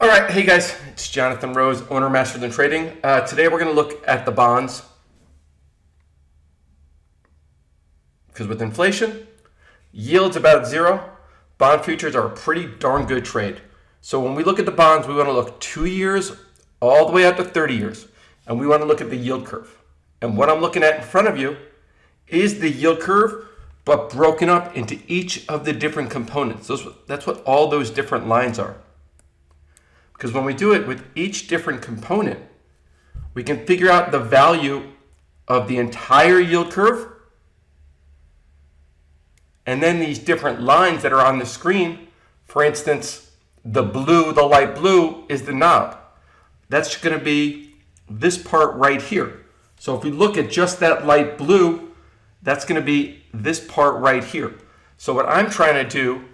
All right, hey guys, it's Jonathan Rose, owner Master Than Trading. Today we're going to look at the bonds because with inflation, yields about zero. Bond futures are a pretty darn good trade. So when we look at the bonds, we want to look 2 years all the way out to 30 years, and we want to look at the yield curve. And what I'm looking at in front of you is the yield curve, but broken up into each of the different components. That's what all those different lines are. Because when we do it with each different component, we can figure out the value of the entire yield curve. And then these different lines that are on the screen, for instance, the light blue is the knob. That's going to be this part right here. So if we look at just that light blue, that's going to be this part right here. So what I'm trying to do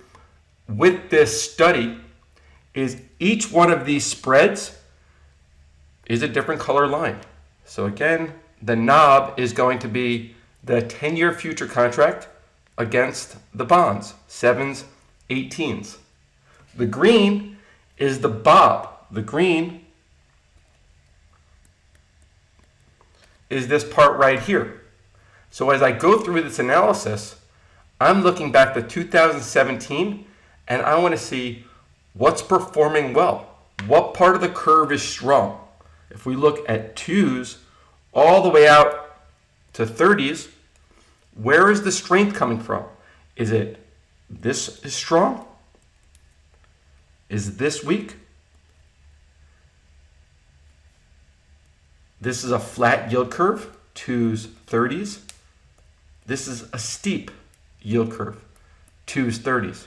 with this study is each one of these spreads is a different color line. So again, the knob is going to be the 10-year future contract against the bonds, 7s, 18s. The green is the bob. The green is this part right here. So as I go through this analysis, I'm looking back to 2017 and I want to see what's performing well. What part of the curve is strong? If we look at 2s all the way out to 30s, where is the strength coming from? Is it this is strong? Is this weak? This is a flat yield curve, 2s, 30s. This is a steep yield curve, 2s, 30s.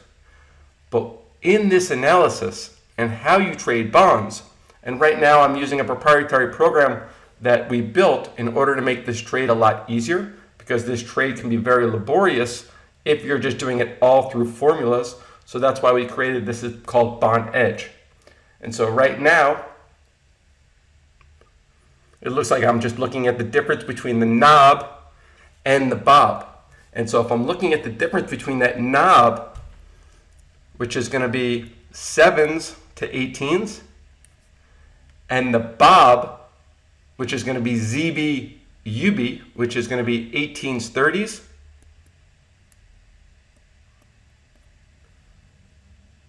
But in this analysis and how you trade bonds, and right now I'm using a proprietary program that we built in order to make this trade a lot easier, because this trade can be very laborious if you're just doing it all through formulas. So that's why we created this. Is called Bond Edge. And so right now, it looks like I'm just looking at the difference between the knob and the bob. And so if I'm looking at the difference between that knob, which is going to be 7s to 18s, and the bob, which is going to be ZB UB, which is going to be 18s, 30s,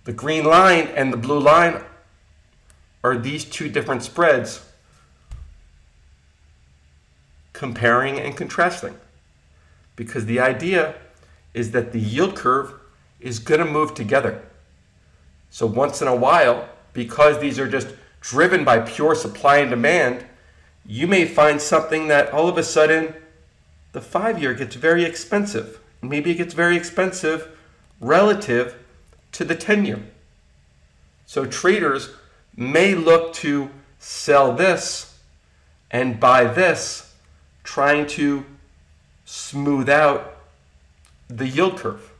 the green line and the blue line are these two different spreads comparing and contrasting. Because the idea is that the yield curve is going to move together. So once in a while, because these are just driven by pure supply and demand, you may find something that all of a sudden the 5-year gets very expensive. Maybe it gets very expensive relative to the 10-year. So traders may look to sell this and buy this, trying to smooth out the yield curve.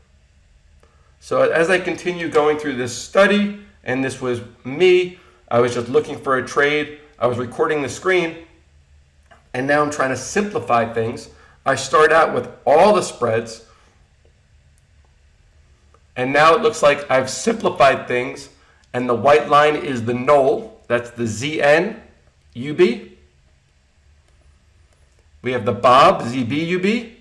So as I continue going through this study, and this was me, I was just looking for a trade, I was recording the screen, and now I'm trying to simplify things. I start out with all the spreads, and now it looks like I've simplified things, and the white line is the null, that's the ZN UB. We have the bob, ZB UB,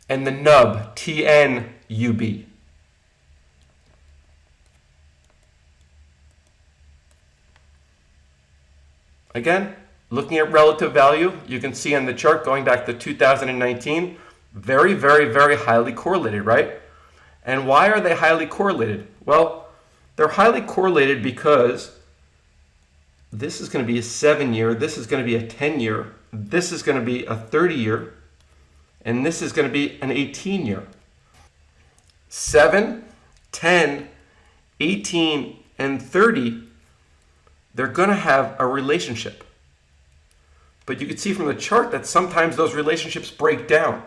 and the nub, TN UB. Again, looking at relative value, you can see on the chart going back to 2019, very, very, very highly correlated, right? And why are they highly correlated? Well, they're highly correlated because this is going to be a 7-year, this is going to be a 10-year, this is going to be a 30-year, and this is going to be an 18-year. 7, 10, 18, and 30, they're going to have a relationship. But you can see from the chart that sometimes those relationships break down.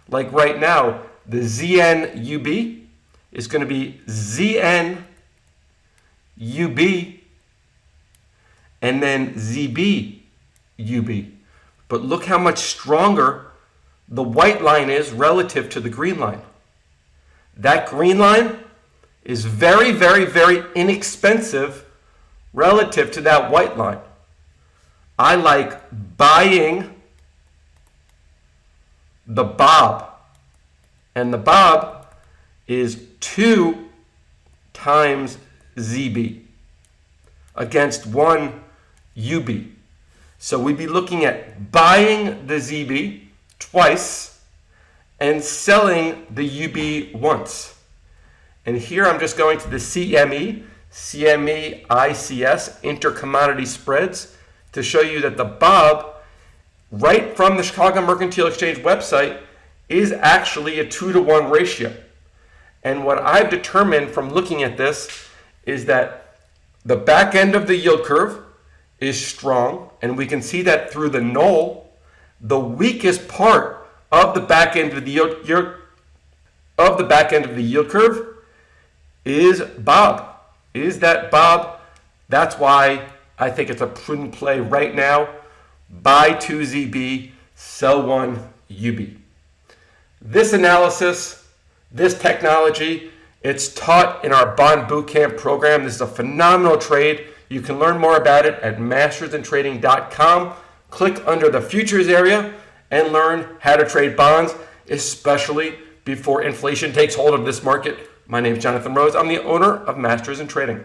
Like right now, the ZN UB is going to be ZN UB and then ZB UB. But look how much stronger the white line is relative to the green line. That green line is very, very, very inexpensive relative to that white line. I like buying the bob. And the bob is 2 times ZB against 1 UB. So we'd be looking at buying the ZB twice and selling the UB once. And here I'm just going to the CME, ICS, intercommodity spreads, to show you that the bob, right from the Chicago Mercantile Exchange website, is actually a 2-to-1 ratio. And what I've determined from looking at this is that the back end of the yield curve is strong, and we can see that through the null. The weakest part of the back end of the yield curve is bob. Is that bob? That's why I think it's a prudent play right now. Buy 2 ZB, sell 1 UB. This analysis, this technology, it's taught in our Bond Bootcamp program. This is a phenomenal trade. You can learn more about it at mastersinTrading.com. Click under the futures area and learn how to trade bonds, especially before inflation takes hold of this market. My name is Jonathan Rose. I'm the owner of Masters in Trading.